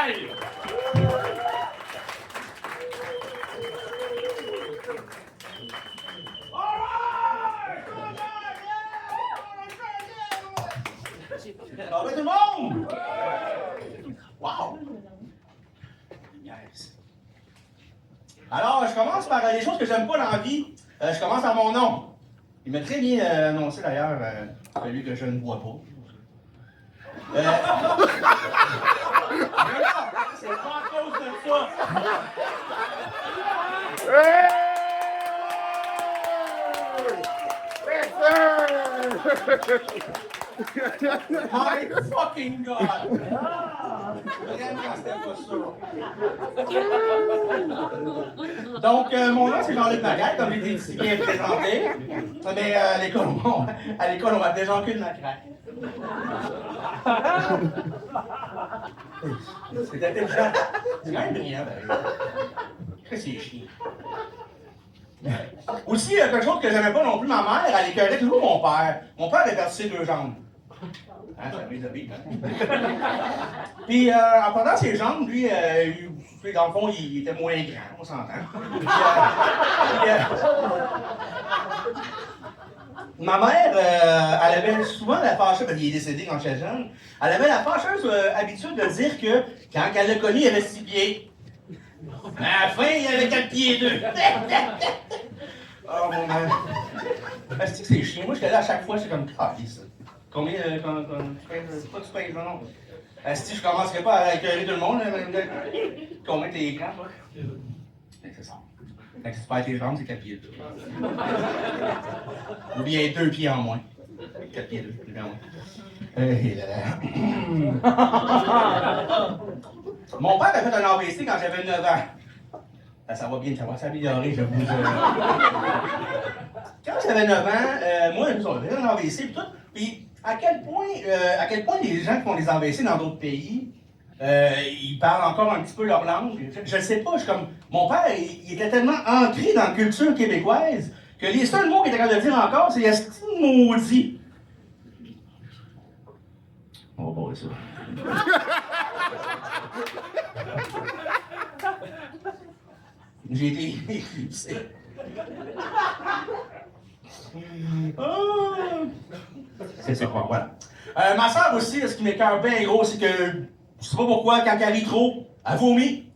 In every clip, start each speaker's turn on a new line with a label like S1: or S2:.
S1: travail!
S2: Ça va tout le monde? Wow! Yes. Alors, je commence par les choses que j'aime pas dans la vie. Je commence par mon nom. Il m'a très bien annoncé d'ailleurs, celui que je ne vois pas. Non, c'est pas à cause de ça. My fucking God! Vraiment, c'était pas ça. Donc, mon nom, c'est Jean-Luc Macaire, comme j'ai été si bien présenté. Mais à l'école, on m'appelait Jean-Cul Macraque. C'est intelligent. C'est quand même brillant, d'ailleurs. C'est chiant. Aussi, quelque chose que j'aimais pas non plus, ma mère, elle écœurait toujours mon père. Mon père avait perdu ses 2 jambes. Hein, ça m'est arrivé, hein? Puis, en perdant ses jambes, lui, dans le fond, il était moins grand, on s'entend. Ma mère, elle avait souvent la fâcheuse, parce qu'il est décédé quand j'étais jeune, elle avait la fâcheuse habitude de dire que quand elle l'a connu, il avait 6 pieds. Mais à la fin, il avait 4 pieds 2. Oh mon mère. Est-ce que c'est chiant? Moi, j'étais là à chaque fois, c'est comme, ah, ça. Combien, c'est pas que tu payes, non? Si je commencerais pas à écœurer tout le monde, combien t'es écran, toi? C'est ça. Fait que si tu perds tes jambes, c'est 4 pieds 2. Ou bien 2 pieds en moins. 4 pieds 2, plus en moins. Mon père a fait un AVC quand j'avais 9 ans. Ça va bien, ça va s'améliorer, je vous. Quand j'avais 9 ans, moi, j'avais un AVC et tout. Puis, à quel point les gens qui font des AVC dans d'autres pays, ils parlent encore un petit peu leur langue. Je ne sais pas, mon père, il était tellement ancré dans la culture québécoise que les seuls mots qu'il était capable de dire encore, c'est « esti maudit ». On va voir ça. J'ai été éclipsé. C'est quoi, voilà. Ma soeur aussi, ce qui m'écoeure bien gros, c'est que je sais pas pourquoi, quand elle rit trop, elle vomit.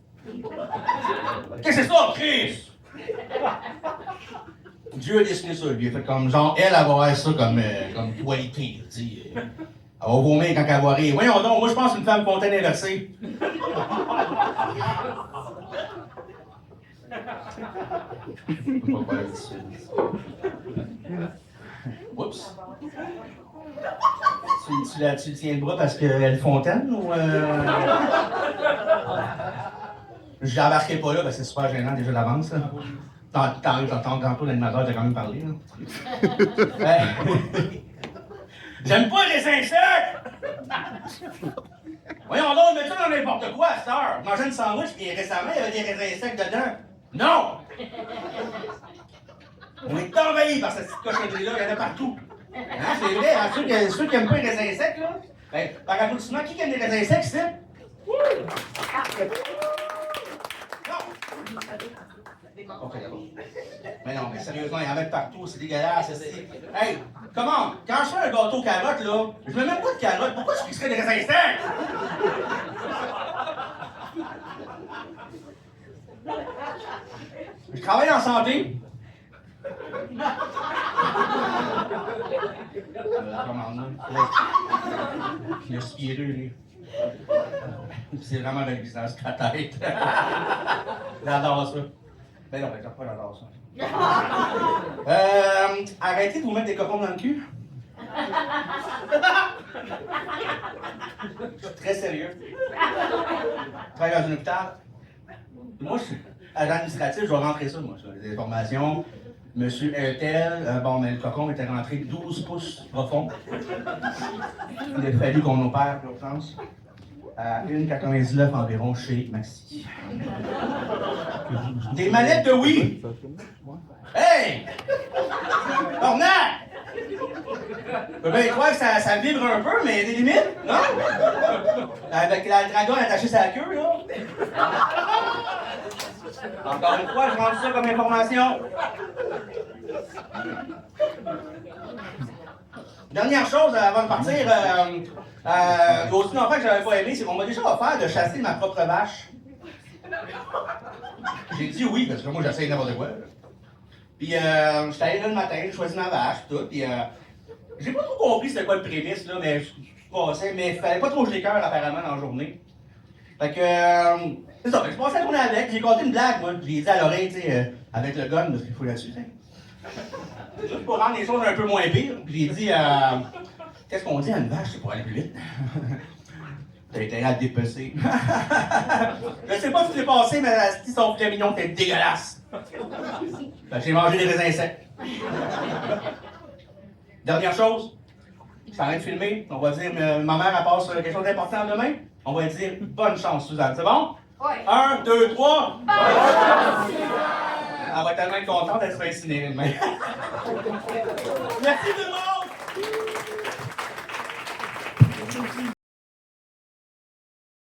S2: Qu'est-ce que c'est ça, Chris? Dieu a dessiné ça, lui. Il a fait comme genre, elle va avoir ça comme qualité, tu sais. Elle va vomir quand elle va rire. Voyons donc, moi je pense une femme fontaine inversée. Oups. Tu tiens le bras parce qu'elle est fontaine ou Je l'embarquerai pas là parce que c'est super gênant déjà d'avance. T'entends tantôt l'animateur, t'as quand même parlé. J'aime pas les insectes! Voyons donc, mets ça dans n'importe quoi à cette heure. Je mangeais une sandwich et récemment, il y avait des raisins secs dedans. Non! On est envahis par cette petite cochonnerie-là, il y en a partout. Hein, c'est vrai, hein, ceux qui aiment pas les raisins secs, là, ben, par applaudissement, qui aime les raisins secs, c'est? Non! Ok, d'abord. Mais non, mais sérieusement, il y en a partout, c'est dégueulasse. Hey, comment? Quand je fais un gâteau aux carottes, là, je mets même pas de carottes. Pourquoi je fixerais des raisins secs? Je travaille en santé. Comment là? Il a 6 pieds 2, lui. C'est vraiment le visage que la tête. J'adore ça. Ben non, ben, pas j'adore ça. Arrêtez de vous mettre des cocons dans le cul. Je suis très sérieux. Je travaille dans un hôpital. Moi, je suis agent administratif, je vais rentrer ça, moi, sur les informations. Monsieur Untel, bon, mais le cocon était rentré 12 pouces profond. Il a fallu qu'on opère l'urgence à 1,99 environ chez Maxi. Des manettes de Wii! Hey! Ornac! Je peux bien croire que ça vibre un peu, mais il y a des limites, non? Avec la dragon attachée sur la queue, là. Encore une fois, je rends ça comme information. Dernière chose avant de partir, aussi longtemps que j'avais pas aimé, c'est qu'on m'a déjà offert de chasser ma propre vache. J'ai dit oui, parce que moi j'essaye n'importe quoi. Puis j'étais allé là le matin, j'ai choisi ma vache, tout, puis j'ai pas trop compris c'était quoi le prémisse, là, mais je passais, mais il fallait pas trop geler cœur apparemment dans la journée. Fait que, c'est ça, je passais la journée avec, j'ai compté une blague, moi, j'ai dit à l'oreille, tu sais, avec le gun, parce qu'il faut là-dessus, tu sais. Juste pour rendre les choses un peu moins pires, j'ai dit, qu'est-ce qu'on dit à une vache, c'est pour aller plus vite? T'as intérêt à te dépecer. Je sais pas ce qui s'est passé, mais la petite son filet mignon était dégueulasse. Fait que j'ai mangé des raisins secs. Dernière chose, je t'arrête de filmer, on va dire, ma mère elle passe quelque chose d'important demain. On va dire bonne chance, Suzanne, c'est bon?
S1: Oui.
S2: 1, 2, 3. Bonne chance! Elle va tellement être contente d'être incinérée demain. Merci tout le monde!